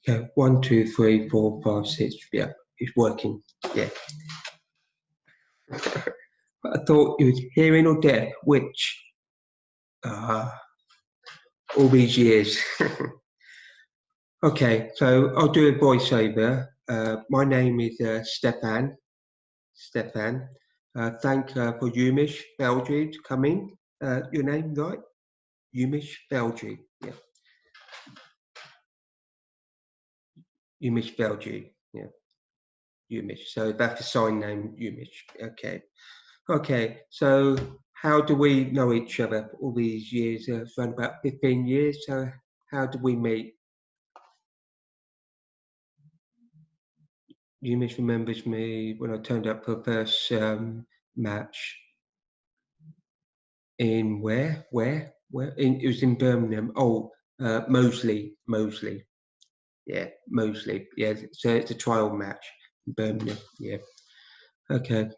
Okay, 1, 2, 3, 4, 5, 6. Yeah, it's working. Yeah. I thought it was hearing or deaf, which all these years. Okay, so I'll do a voiceover. My name is Stefan. Thank for Umesh Valjee coming. Your name, right? Umesh Valjee. Yeah. Umesh Valjee. Yeah. Umesh. So that's the sign name, Umesh. Okay. Okay. So how do we know each other all these years? It's around about 15 years. So how did we meet? Umesh remembers me when I turned up for the first match. In where? It was in Birmingham. Oh, Moseley. Yeah, Moseley. Yeah, so it's a trial match in Birmingham. Yeah. Okay.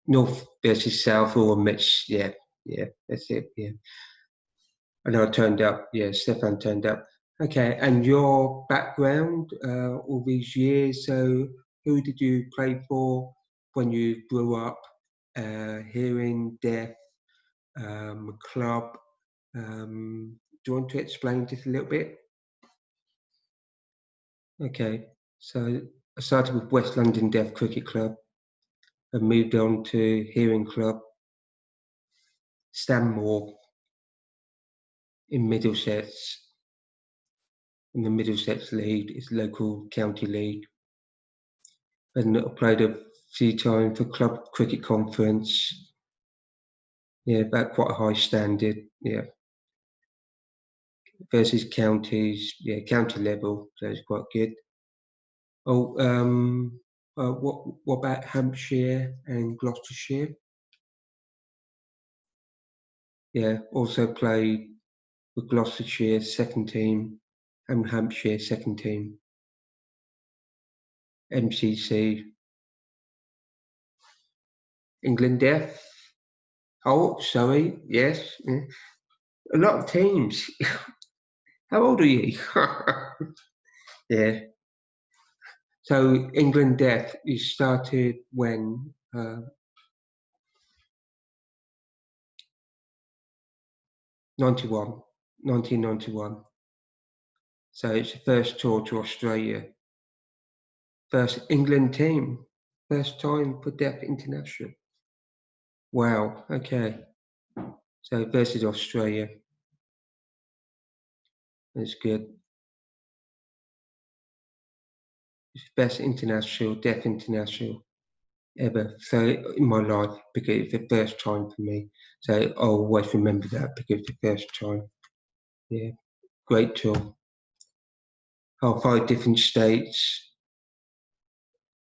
North versus South or a mix. Yeah, yeah, that's it. Yeah. And I turned up. Yeah, Stefan turned up. Okay, and your background all these years. So, who did you play for when you grew up? Hearing, deaf, club. Do you want to explain just a little bit? Okay, so I started with West London Deaf Cricket Club and moved on to Hearing Club, Stanmore in Middlesex. In the Middlesex League, it's local county league. And I played a few times for Club Cricket Conference. Yeah, about quite a high standard. Yeah, versus counties. Yeah, county level, so it's quite good. Oh, what about Hampshire and Gloucestershire? Yeah, also played with Gloucestershire second team and Hampshire second team. MCC. England Deaf. Oh, sorry. Yes. Yeah. A lot of teams. How old are you? Yeah. So England Deaf, you started when? 91, 1991. So it's the first tour to Australia. First England team. First time for Deaf International. Wow. Okay. So versus Australia. That's good. It's the best international, Deaf international ever. So in my life, because it's the first time for me. So I'll always remember that because it's the first time. Yeah. Great tour. 5 different states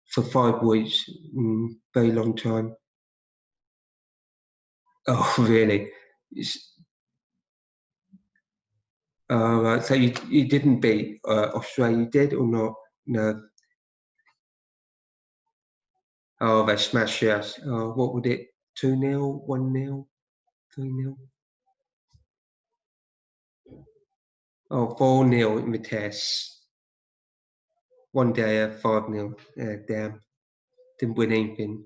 for 5 weeks. Very long time. Oh, really? Right. So you didn't beat Australia, did or not? No. Oh, they smashed us. What would it? 2-0, 1-0, 3-0? Oh, 4-0 in the test. One day, 5-0. Damn. Didn't win anything.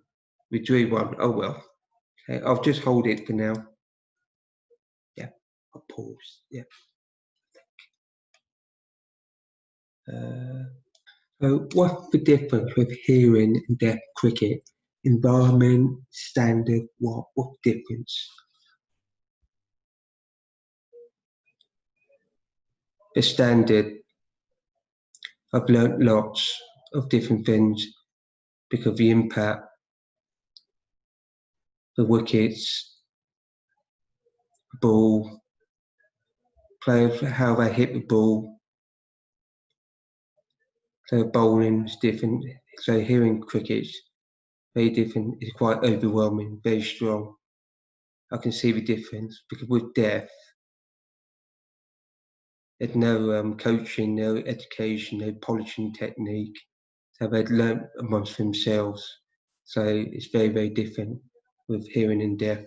We drew one. Oh well. Okay, I'll just hold it for now. Yeah, I'll pause. Yeah. So what's the difference with hearing and deaf cricket? Environment, standard, what difference? The standard, I've learnt lots of different things because of the impact, the wickets, the ball, players, how they hit the ball. So bowling is different. So hearing cricket's very different. It's quite overwhelming, very strong. I can see the difference because with deaf, there's no coaching, no education, no polishing technique. So they'd learnt amongst themselves. So it's very, very different with hearing and deaf.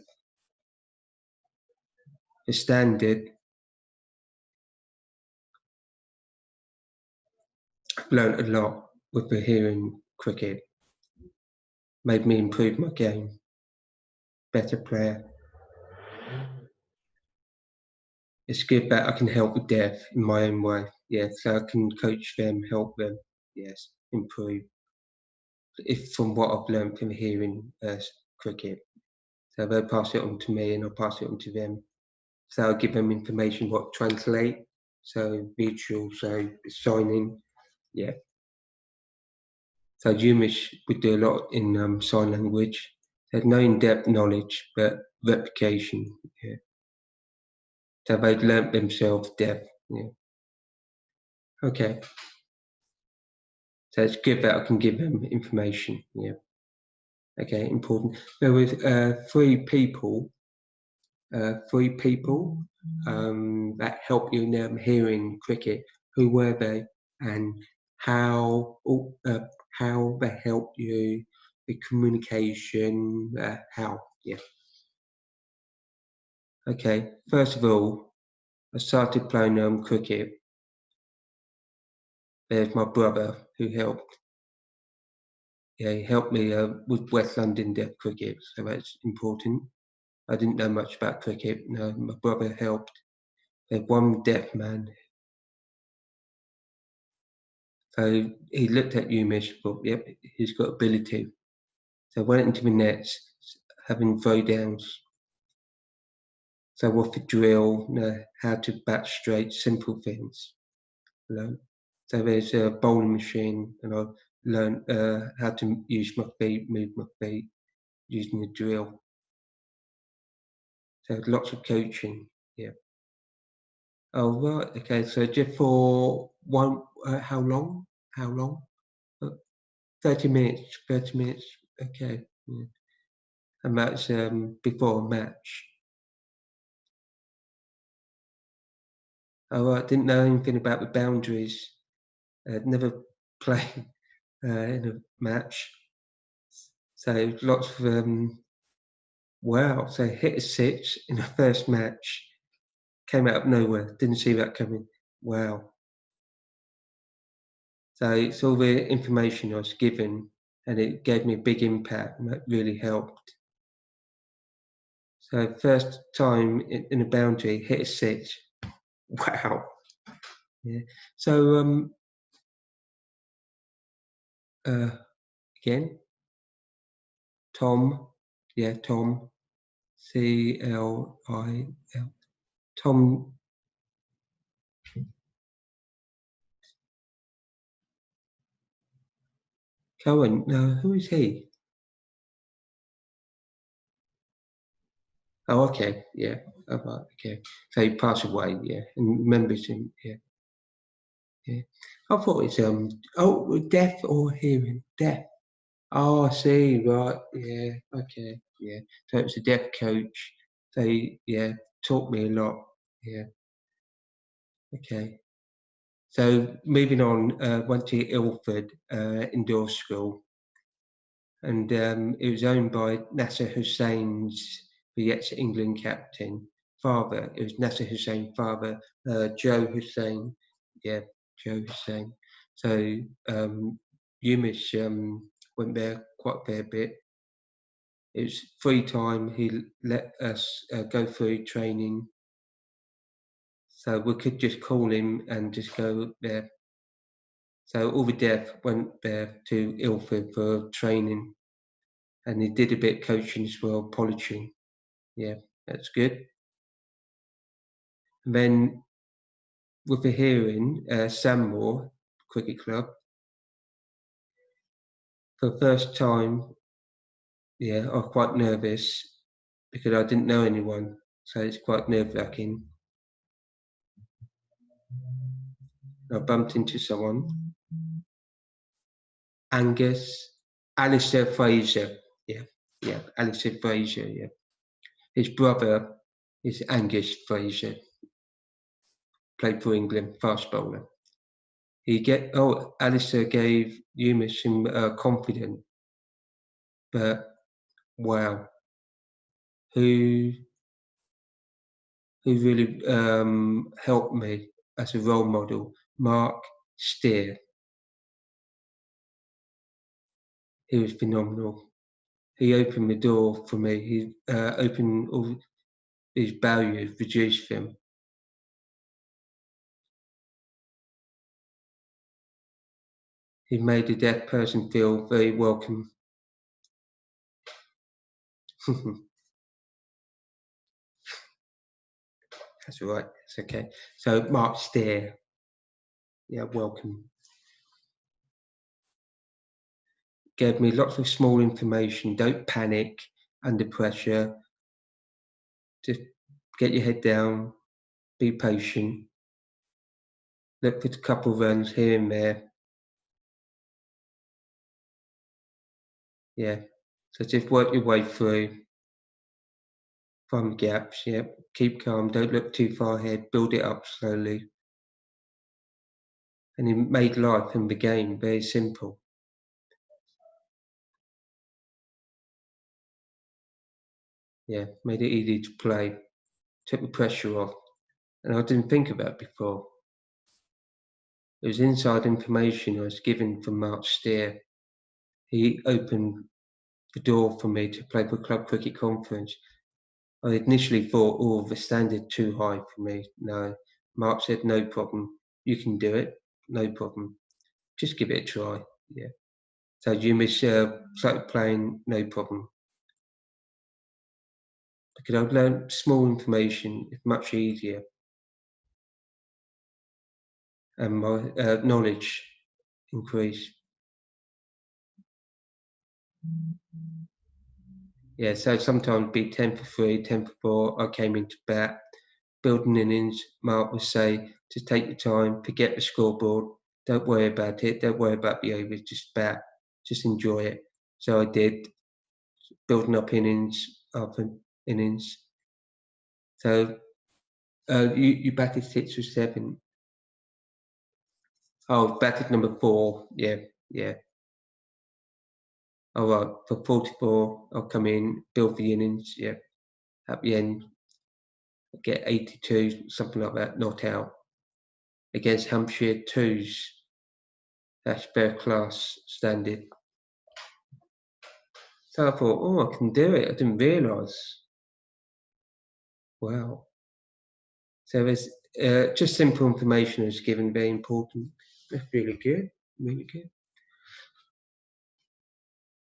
The standard, I've learned a lot with the hearing cricket. Made me improve my game, better player. It's good that I can help the deaf in my own way. Yeah, so I can coach them, help them. Yes, improve. If from what I've learned from hearing cricket, so they'll pass it on to me, and I'll pass it on to them. So I'll give them information what to translate. So mutual, so signing. Yeah. So Umesh would do a lot in sign language. They had no in-depth knowledge, but replication. Yeah. So they'd learnt themselves deaf. Yeah. Okay. So it's good that I can give them information. Yeah. Okay, important. There was three people that helped you in hearing cricket. Who were they, and how how they helped you, the communication, how? Yeah. Okay. First of all, I started playing cricket. There's my brother who helped. Yeah, he helped me with West London Deaf Cricket, so that's important. I didn't know much about cricket. No, my brother helped. There's one deaf man. So he looked at Umesh, thought, yep, he's got ability. So I went into the nets, having throwdowns. So what the drill, how to bat straight, simple things. You know? So there's a bowling machine, and I learned how to use my feet, move my feet, using the drill. So lots of coaching, yeah. Oh, right, okay, so just for one, how long? How long? 30 minutes, 30 minutes, okay. Yeah. And that's before a match. Oh, I didn't know anything about the boundaries. I'd never played in a match. So lots of, wow, so hit a six in the first match. Came out of nowhere, didn't see that coming. Wow. So it's all the information I was given, and it gave me a big impact, and that really helped. So first time in a boundary, hit a six. Wow. Yeah. So again, Tom. Yeah, Tom. CLIL. Tom Cohen. No, who is he? Oh, okay. Yeah. Oh, right, okay. So he passed away. Yeah, and remembers him. Yeah. Yeah. I thought it's oh, deaf or hearing? Deaf. Oh, I see. Right. Yeah. Okay. Yeah. So it was a deaf coach. They yeah taught me a lot. Yeah. Okay. So moving on, went to Ilford Indoor School, and it was owned by Nasser Hussein's, the ex-England captain, father. It was Nasser Hussein's father, Joe Hussein. Yeah, Joe Hussein. So Umesh went there quite a fair bit. It was free time. He let us go through training, so we could just call him and just go there. So all the deaf went there to Ilford for training, and he did a bit of coaching as well, polishing. Yeah, that's good. And then with the hearing, Sandmore Cricket Club, for the first time, yeah, I was quite nervous because I didn't know anyone, so it's quite nerve-wracking. I bumped into someone, Angus, Alistair Fraser. Yeah, yeah, Alistair Fraser. Yeah, his brother is Angus Fraser. Played for England, fast bowler. Alistair gave Umesh some confidence, but wow, who really helped me as a role model? Mark Steer. He was phenomenal. He opened the door for me. He opened all these barriers, reduced them. He made the deaf person feel very welcome. That's all right. It's okay. So Mark Steer, yeah, welcome. Gave me lots of small information. Don't panic under pressure. Just get your head down. Be patient. Look for a couple of runs here and there. Yeah. So just work your way through. Find gaps. Yep. Keep calm. Don't look too far ahead. Build it up slowly. And he made life and the game very simple. Yeah, made it easy to play. Took the pressure off. And I didn't think about it before. It was inside information I was given from Mark Steer. He opened the door for me to play for Club Cricket Conference. I initially thought, oh, the standard too high for me. No, Mark said, no problem. You can do it. No problem. Just give it a try. Yeah. So Umesh started playing, no problem. Because I've learned small information is much easier. And my knowledge increased. Yeah, so sometimes be 10 for 3, 10 for 4. I came into bat, building innings. Mark would say, just take your time, forget the scoreboard, don't worry about it, don't worry about the overs, just bat, just enjoy it. So I did, building up innings, after innings. So you batted 6 or 7. Oh, batted number 4. Yeah, yeah. All right, for 44, I'll come in, build the innings. Yeah, at the end, get 82, something like that, not out. Against Hampshire 2s, that's their class standard. So I thought, oh, I can do it. I didn't realise. Wow. So there's just simple information is given, very important. That's really good, really good.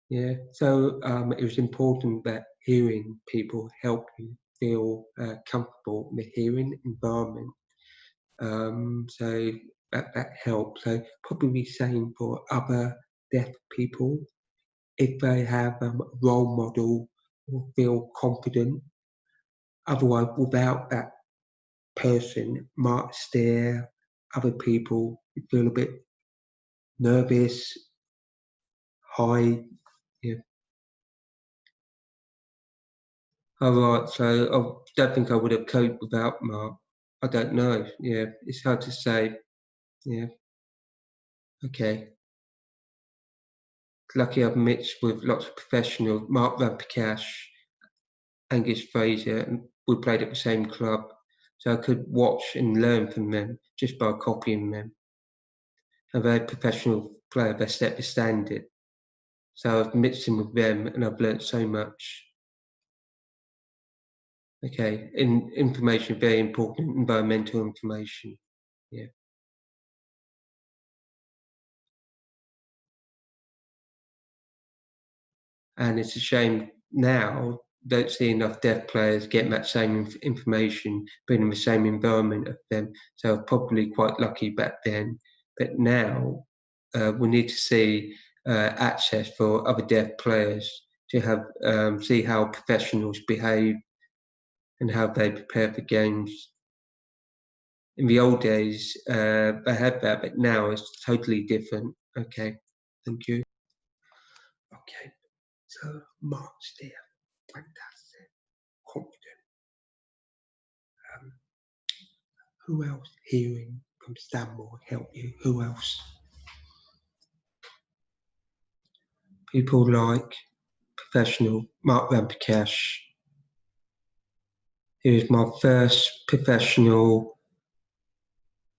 Yeah, so it was important that hearing people help you feel comfortable in the hearing environment. So that helps. So probably same for other deaf people. If they have a role model or feel confident, otherwise without that person, might stare, other people, you feel a bit nervous, hide. Yeah. All right, so I don't think I would have coped without Mark. I don't know. Yeah, it's hard to say. Yeah. Okay. Lucky I've mixed with lots of professionals. Mark Rampakash, Angus Fraser, and we played at the same club. So I could watch and learn from them just by copying them. A very professional player, they set the standard. So I've mixed in with them and I've learnt so much. Okay, information, very important, environmental information. Yeah. And it's a shame now, don't see enough deaf players getting that same information, being in the same environment of them. So I was probably quite lucky back then. But now we need to see access for other deaf players to have see how professionals behave and how they prepare for games. In the old days, they had that, but now it's totally different. Okay, thank you. Okay, so Mark's there. Fantastic. Confident. Um, who else? Hearing from Stanmore help you. Who else? People like professional Mark Rampakash, who was my first professional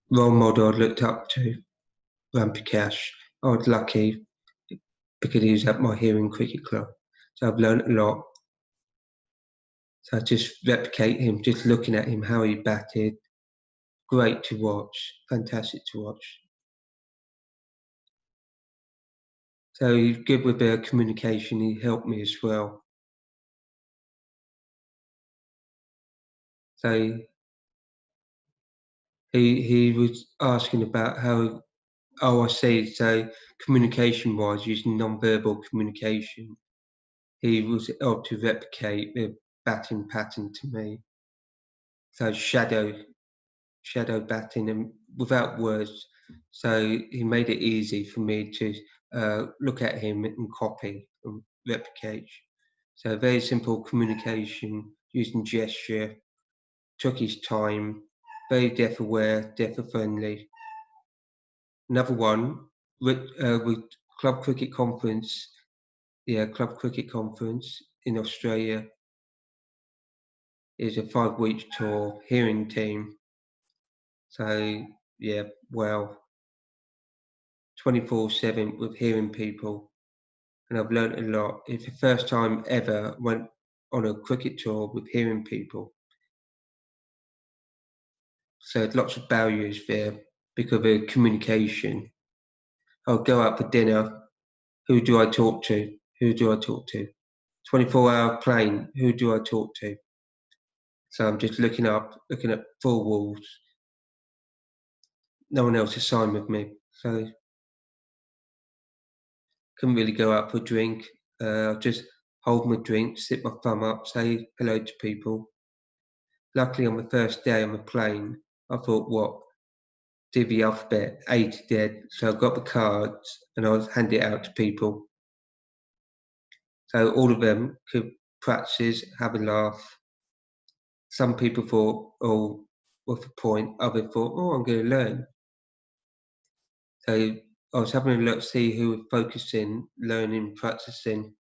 role model I looked up to. Rampakash. I was lucky. because he was at my hearing cricket club. So I've learned a lot. So I just replicate him, just looking at him, how he batted. Great to watch, fantastic to watch. So he's good with communication. He helped me as well. So he was asking about how. Oh, I see. So communication-wise, using non-verbal communication, he was able to replicate the batting pattern to me. So shadow batting and without words. So he made it easy for me to look at him and copy and replicate. So very simple communication using gesture, took his time, very deaf aware, deaf friendly. Another one with Club Cricket Conference, Club Cricket Conference in Australia is a 5-week tour, hearing team. So yeah, well, 24/7 with hearing people, and I've learnt a lot. It's the first time ever went on a cricket tour with hearing people. So lots of barriers there because of communication. I'll go out for dinner. Who do I talk to? Who do I talk to? 24-hour plane. Who do I talk to? So I'm just looking at 4 walls. No one else is signed with me. So couldn't really go out for a drink. I'll just hold my drink, sit my thumb up, say hello to people. Luckily, on the first day on the plane, I thought, what? Do the alphabet, A to Z. So I got the cards and I was handing it out to people. So all of them could practice, have a laugh. Some people thought, oh, what's the point? Others thought, oh, I'm going to learn. So I was having a look, see who was focusing, learning, practicing.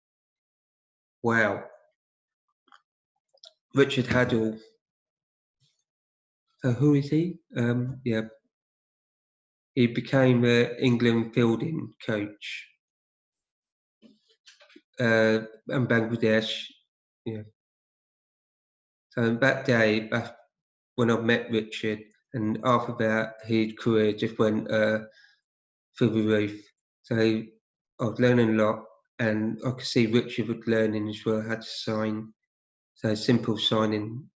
Wow. Richard Haddle. So who is he? He became the England fielding coach. And Bangladesh. Yeah. So that day, when I met Richard, and after that, his career just went through the roof. So I was learning a lot, and I could see Richard was learning as well how to sign. So simple signing.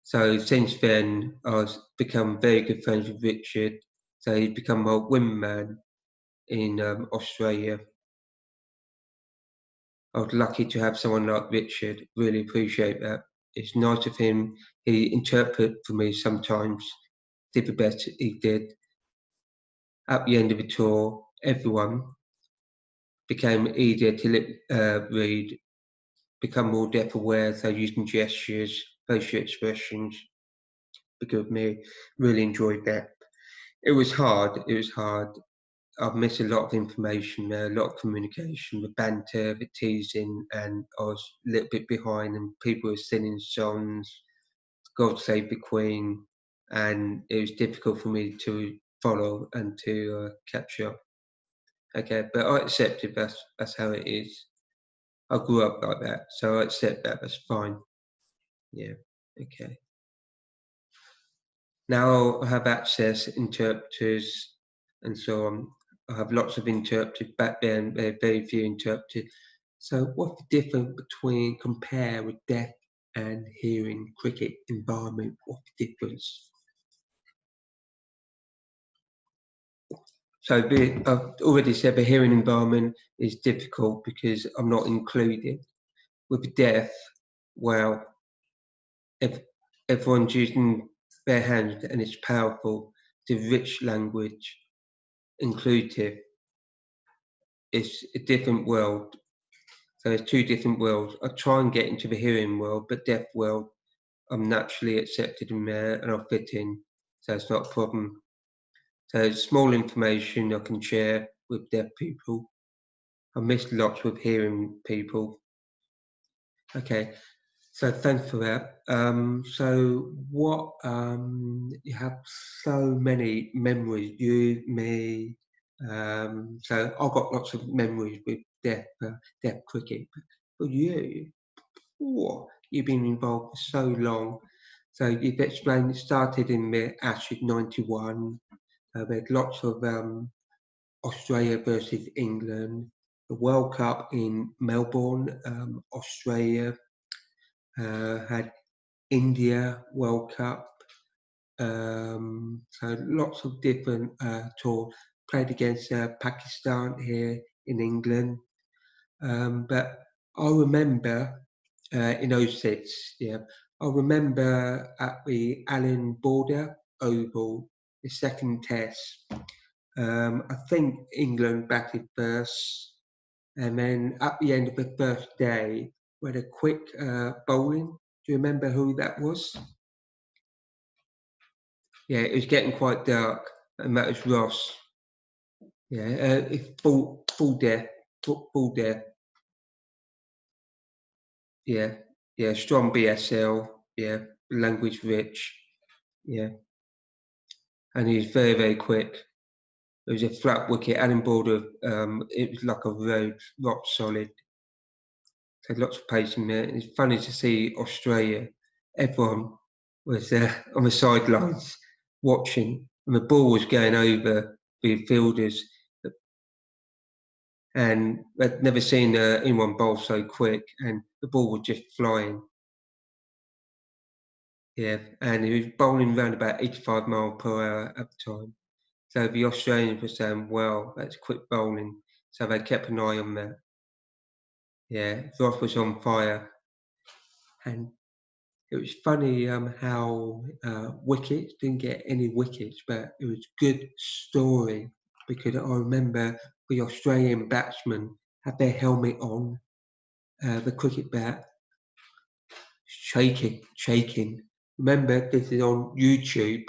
So since then, I've become very good friends with Richard. So he's become my wingman in Australia. I was lucky to have someone like Richard. Really appreciate that. It's nice of him. He interpreted for me sometimes. Did the best he did. At the end of the tour, everyone became easier to read, become more deaf aware, so using gestures, facial expressions. Because of me, really enjoyed that. It was hard. It was hard. I've missed a lot of information there, a lot of communication, the banter, the teasing, and I was a little bit behind, and people were singing songs, God Save the Queen, and it was difficult for me to follow and to catch up. Okay, but I accepted that's how it is. I grew up like that, so I accept that. That's fine. Yeah. Okay. Now I have access, interpreters, and so on. I have lots of interpreters. Back then, there were very few interpreters. So what's the difference between compare with deaf and hearing cricket environment? What's the difference? So I've already said the hearing environment is difficult because I'm not included. With the deaf, well, if everyone's using their hands and it's powerful, the rich language, inclusive, it's a different world. So it's 2 different worlds. I try and get into the hearing world, but deaf world, I'm naturally accepted in there and I'll fit in. So it's not a problem. So small information I can share with deaf people. I missed lots with hearing people. Okay, so thanks for that. So what, you have so many memories, you, me, So I've got lots of memories with deaf cricket. But you, you've been involved for so long. So you've explained it started in the Ashes '91. We had lots of Australia versus England, the World Cup in Melbourne, Australia, had India World Cup. So lots of different tours. Played against Pakistan here in England. But I remember in '06, yeah, I remember at the Allen Border Oval, the second test. I think England batted first, and then at the end of the first day, we had a quick bowling. Do you remember who that was? Yeah, it was getting quite dark, and that was Ross. Yeah, it's full death, full death. Yeah, yeah, strong BSL. Yeah, language rich. Yeah, and he's very quick. It was a flat wicket, Allen Border. It was like a road, rock solid. Had lots of pace in there. It's funny to see Australia. Everyone was on the sidelines watching, and the ball was going over the fielders, and I'd never seen anyone bowl so quick, and the ball was just flying. Yeah, and he was bowling around about 85 miles per hour at the time. So the Australians were saying, "Well, that's quick bowling." So they kept an eye on that. Yeah, Ross was on fire, and it was funny how wickets didn't get any wickets, but it was good story because I remember the Australian batsmen had their helmet on, the cricket bat, shaking. Remember, this is on YouTube,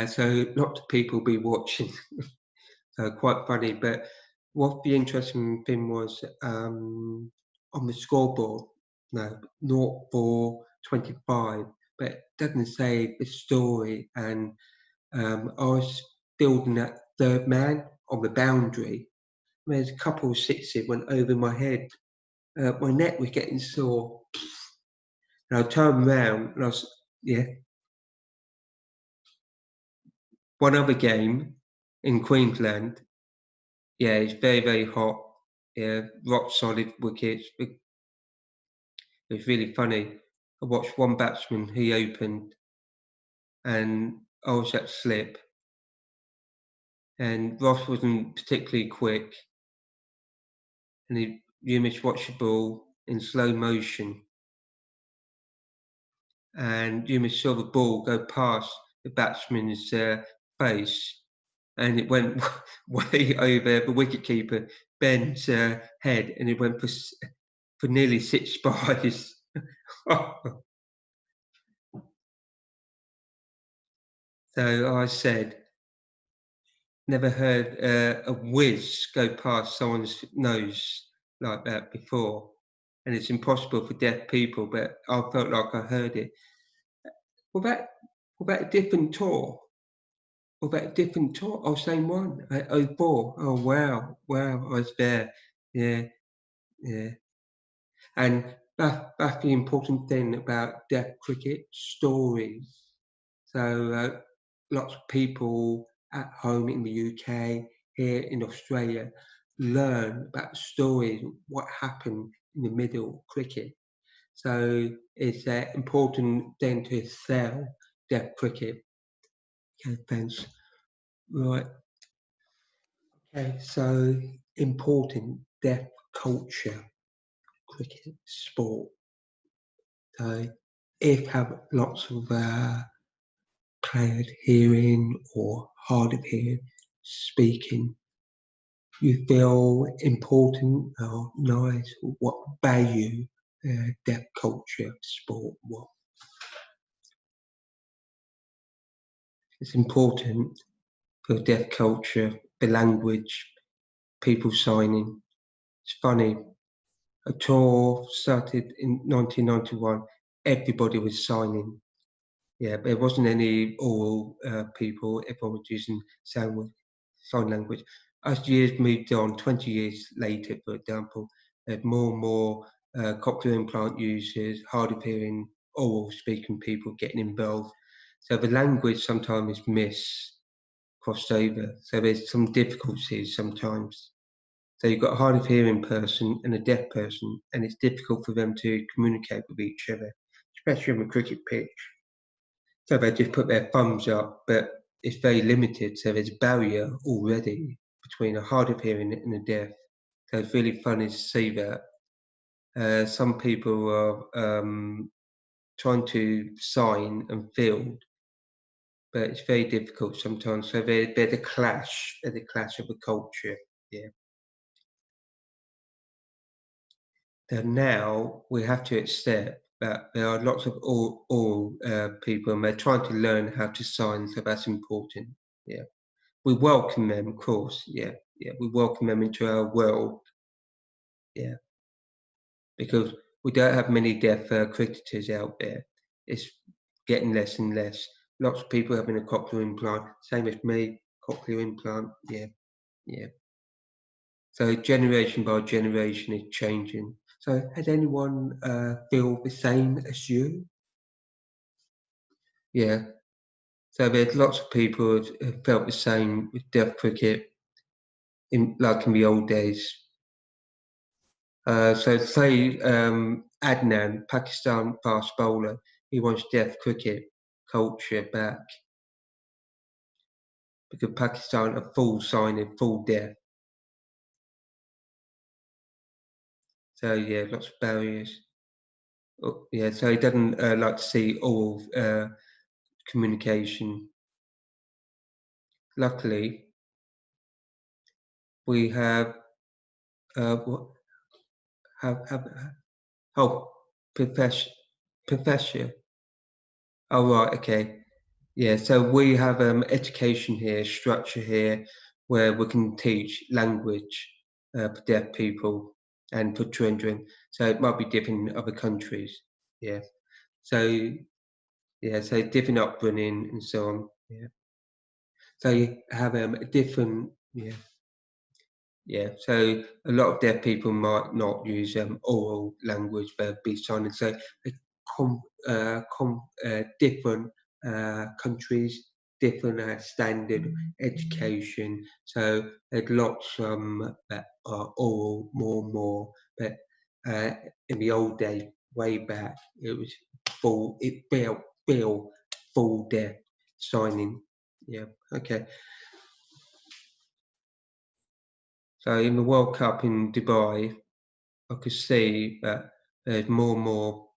so lots of people be watching. So quite funny. But what the interesting thing was on the scoreboard, no, 0 for 25, but it doesn't say the story. And I was building that third man on the boundary. There's a couple of sixes went over my head. My neck was getting sore. And I turned around and I was, yeah, one other game in Queensland. Yeah, it's very hot. Yeah, rock solid wickets. It was really funny. I watched one batsman, he opened, and I was at slip, and Ross wasn't particularly quick, and Umesh watched the ball in slow motion, and Umesh saw the ball go past the batsman's face, and it went way over the wicketkeeper Ben's head, and it went for nearly 6 spies. So I said, never heard a whiz go past someone's nose like that before, and it's impossible for deaf people. But I felt like I heard it. What about a different tour? What about a different tour? Oh, same one. '04. Oh wow, I was there. Yeah, yeah. And that's the important thing about deaf cricket stories. So lots of people at home in the UK, here in Australia, learn about stories, what happened in the middle of cricket. So it's important then to sell deaf cricket. Okay, thanks. Right. Okay, so important deaf culture, cricket, sport. So if have lots of players hearing or hard of hearing speaking, you feel important or nice, what value deaf culture, sport, what it's important for deaf culture, the language, people signing. It's funny, a tour started in 1991, everybody was signing. Yeah, there wasn't any oral people, everyone was using sign language. as years moved on, 20 years later, for example, there's more and more cochlear implant users, hard of hearing, oral speaking people getting involved. So the language sometimes is crossed over. So there's some difficulties sometimes. So you've got a hard of hearing person and a deaf person, and it's difficult for them to communicate with each other, especially on a cricket pitch. So they just put their thumbs up, but it's very limited. So there's a barrier already between a hard of hearing and a deaf. So it's really funny to see that. Some people are trying to sign and field, but it's very difficult sometimes. So there's a clash, there's a clash of the culture. Yeah. So now we have to accept that there are lots of all people, and they're trying to learn how to sign. So that's important. Yeah. We welcome them, of course. Yeah. Yeah. We welcome them into our world. Yeah. Because we don't have many deaf cricketers out there. It's getting less and less. Lots of people having a cochlear implant, same as me, cochlear implant. Yeah, yeah. So generation by generation is changing. So has anyone feel the same as you? Yeah. So there's lots of people who felt the same with deaf cricket, like in the old days. So say Adnan, Pakistan fast bowler, he wants deaf cricket culture back because Pakistan are full signing, full deaf. So yeah, lots of barriers. Oh, yeah, so he doesn't like to see all communication. Luckily, we have what have oh profession professor. Oh right, okay. Yeah, so we have education here, structure here, where we can teach language for deaf people and for children. So it might be different in other countries. Yeah. So yeah, so different upbringing and so on. Yeah. So you have a different yeah. Yeah, so a lot of deaf people might not use oral language, they'll be signing. So different countries, different standard education. So there's lots that are oral more and more. But in the old days, way back, it was full. It built full deaf signing. Yeah. Okay. So in the World Cup in Dubai, I could see that there's more and more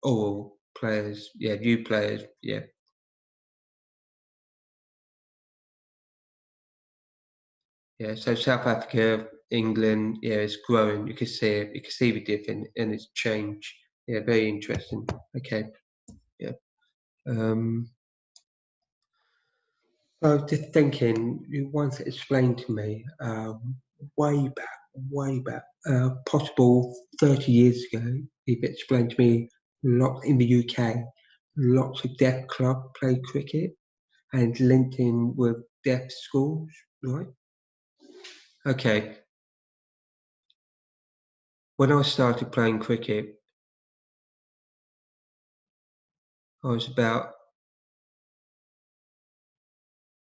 oral players, yeah, new players, yeah, yeah. So South Africa, England, yeah, it's growing. You can see it. You can see the difference and it's changed. Yeah, very interesting. Okay, yeah. Um, I was just thinking, you once explained to me way back, possible 30 years ago, you've explained to me lots in the UK, lots of deaf club play cricket and linked in with deaf schools, right? Okay. When I started playing cricket, I was about,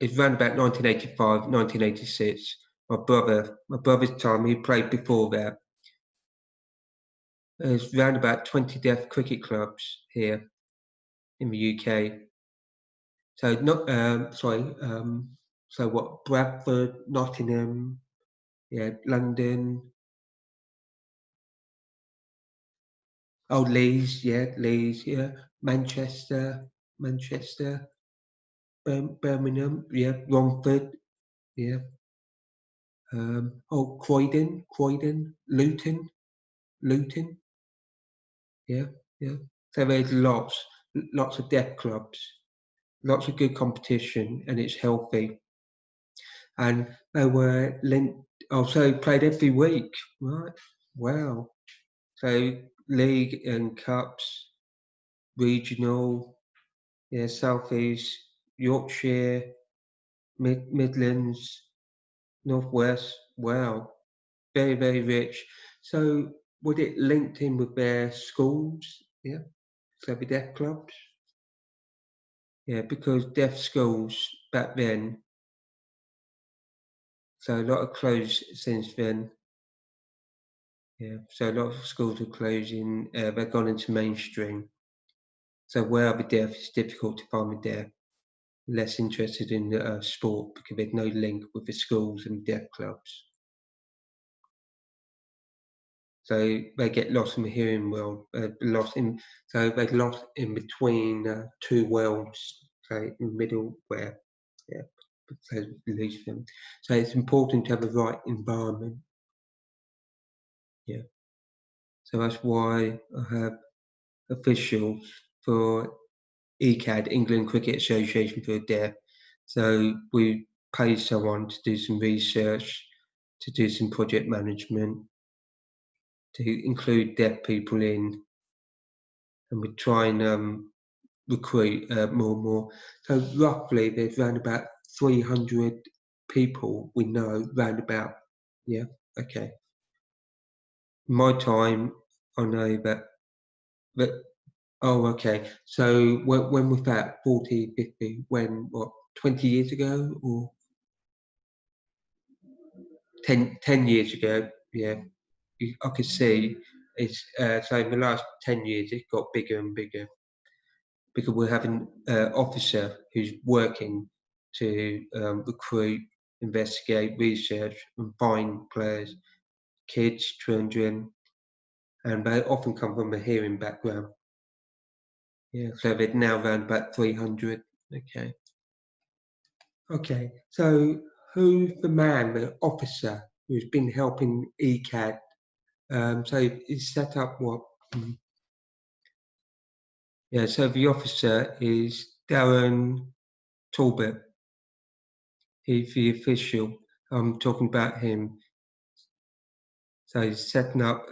it's around about 1985, 1986. My brother's time, he played before that. There's around about 20 deaf cricket clubs here in the UK. So not, so what, Bradford, Nottingham, yeah, London, oh, Leeds, yeah, Manchester, Birmingham, yeah, Romford, yeah, Croydon, Luton, yeah, yeah. So there's lots of deaf clubs, lots of good competition, and it's healthy. And they were linked, also played every week, right? Wow. So league and cups, regional, yeah, Southeast, Yorkshire, Midlands, Northwest. Wow, very, very rich. So would it linked in with their schools? Yeah, so the deaf clubs. Yeah, because deaf schools back then, so a lot of closed since then. Yeah, so a lot of schools are closing. They've gone into mainstream. So where the deaf, it's difficult to find the deaf. Less interested in sport because there's no link with the schools and deaf clubs. So they get lost in the hearing world, so they lost in between two worlds, so in the middle where, yeah, so lose them. So it's important to have the right environment. Yeah. So that's why I have officials for ECAD, England Cricket Association for the Deaf. So we pay someone to do some research, to do some project management, to include deaf people in, and we try and recruit more and more. So roughly there's around about 300 people we know round about. Yeah, okay. My time, I know that oh, okay. So when was that? 40, 50, when, what, 20 years ago or 10 years ago? Yeah, I could see it's, so in the last 10 years, it got bigger and bigger because we're having an officer who's working to recruit, investigate, research, and find players, kids, children, and they often come from a hearing background. Yeah, so they're now around about 300. Okay. Okay, so who's the man, the officer who's been helping ECAD? So he's set up what? Yeah, so the officer is Darren Talbot. He's the official. I'm talking about him. So he's setting up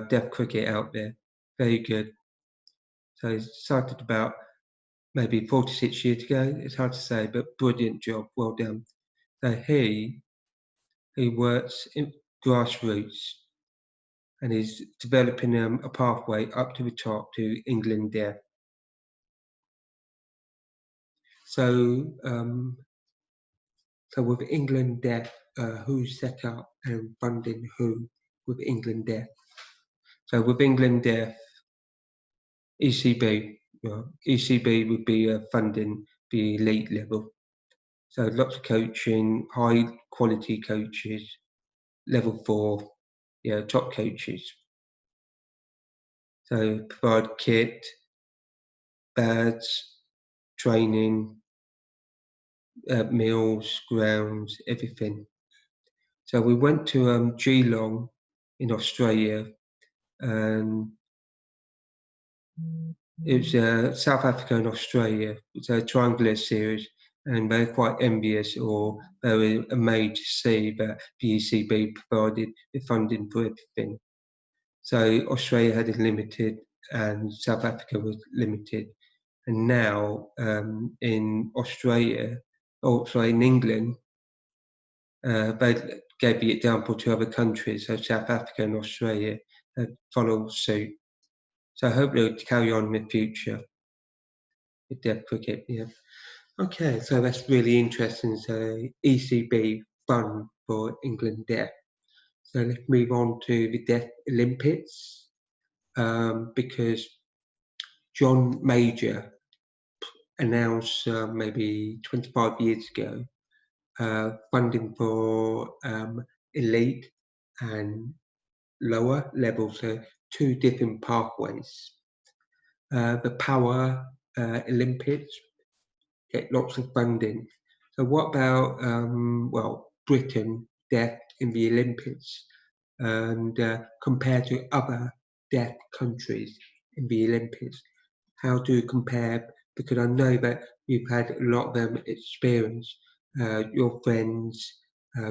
deaf cricket out there. Very good. So he started about maybe 46 years ago. It's hard to say, but brilliant job. Well done. So he works in grassroots and is developing a pathway up to the top to England Deaf. So, so with England Deaf, who set up and funding who with England Deaf? So with England Deaf, ECB, well, ECB would be funding the elite level. So lots of coaching, high quality coaches, level 4, yeah, top coaches. So provide kit, bads, training, meals, grounds, everything. So we went to Geelong in Australia, and it was South Africa and Australia. It's a triangular series, and they're quite envious, or they were amazed to see that the ECB provided the funding for everything. So Australia had it limited, and South Africa was limited. And now in Australia, or sorry, in England, they gave the example to other countries, so South Africa and Australia follow suit. So hopefully it'll carry on in the future with deaf cricket. Yeah. Okay, so that's really interesting. So ECB fund for England Deaf. So let's move on to the Deaf Olympics, because John Major announced maybe 25 years ago funding for elite and lower levels, so two different pathways. The Power Olympics get lots of funding. So what about, well, Britain, deaf in the Olympics, and compared to other deaf countries in the Olympics? How do you compare? Because I know that you've had a lot of experience. Your friends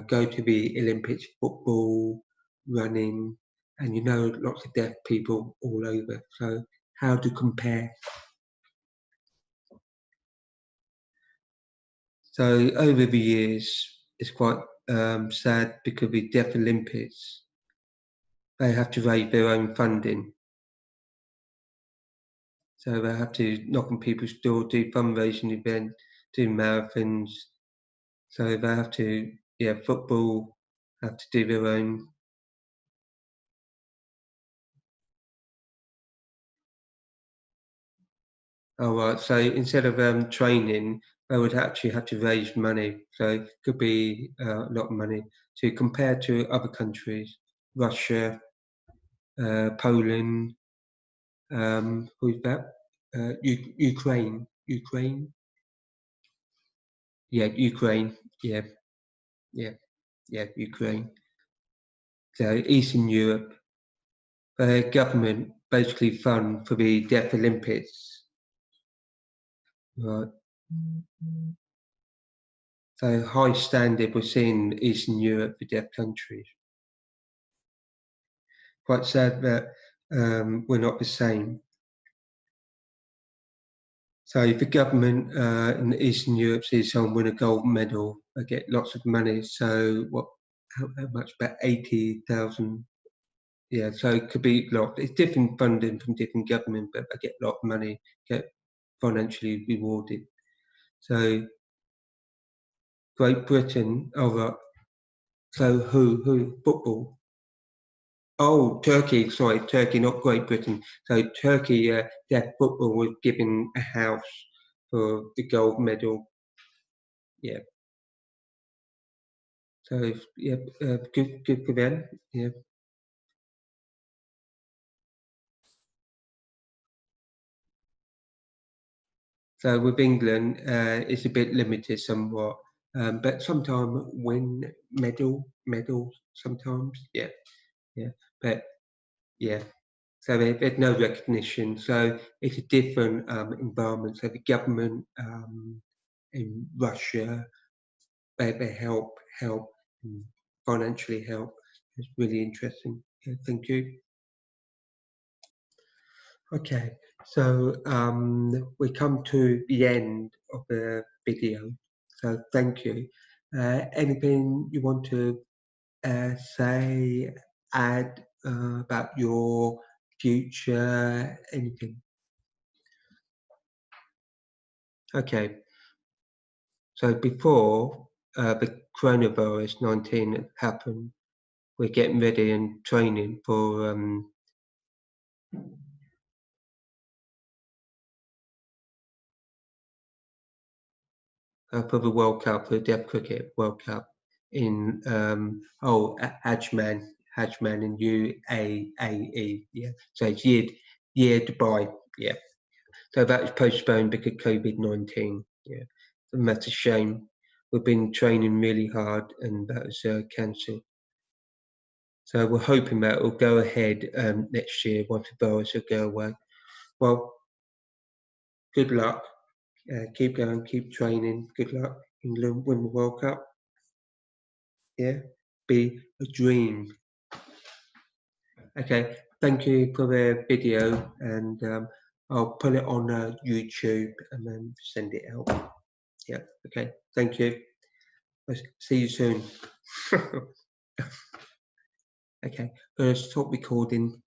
go to the Olympics, football, running, and you know lots of deaf people all over. So how to compare? So over the years, it's quite sad because with Deaf Olympics, they have to raise their own funding. So they have to knock on people's door, do fundraising events, do marathons. So they have to, football have to do their own. Oh, right. So instead of training, they would actually have to raise money. So it could be a lot of money. So compared to other countries, Russia, Poland, who's that? Ukraine. Ukraine? Yeah, Ukraine. Yeah, yeah, yeah, Ukraine. So Eastern Europe, the government basically fund for the Deaf Olympics. Right. So high standard we're seeing in Eastern Europe for deaf countries. Quite sad that we're not the same. So if the government in Eastern Europe sees someone win a gold medal, they get lots of money. So how much? About 80,000. Yeah, so it could be a lot. It's different funding from different government, but they get a lot of money, get financially rewarded. So Great Britain, oh right. So who? Football. Oh, Turkey, sorry, Turkey, not Great Britain. So Turkey, their football was given a house for the gold medal. Yeah. So yeah, good for them. Yeah. So with England, it's a bit limited somewhat, but sometimes win medals sometimes. Yeah, yeah, but yeah. So there's no recognition. So it's a different environment. So the government in Russia, they help, and financially help. It's really interesting. Yeah, thank you. Okay, so we come to the end of the video. So thank you. Anything you want to say, add about your future, anything? Okay, so before the coronavirus 19 happened, we're getting ready and training for the World Cup, the Deaf Cricket World Cup in Ajman in UAE. Yeah, so it's year Dubai. Yeah, so that was postponed because of COVID-19. Yeah, and that's a shame. We've been training really hard, and that was cancelled. So we're hoping that it will go ahead next year once the virus will go away. Well, good luck. Keep going, keep training. Good luck. England win the World Cup. Yeah, be a dream. Okay, thank you for the video, and I'll put it on YouTube and then send it out. Yeah, okay, thank you. I'll see you soon. Okay, gonna stop recording.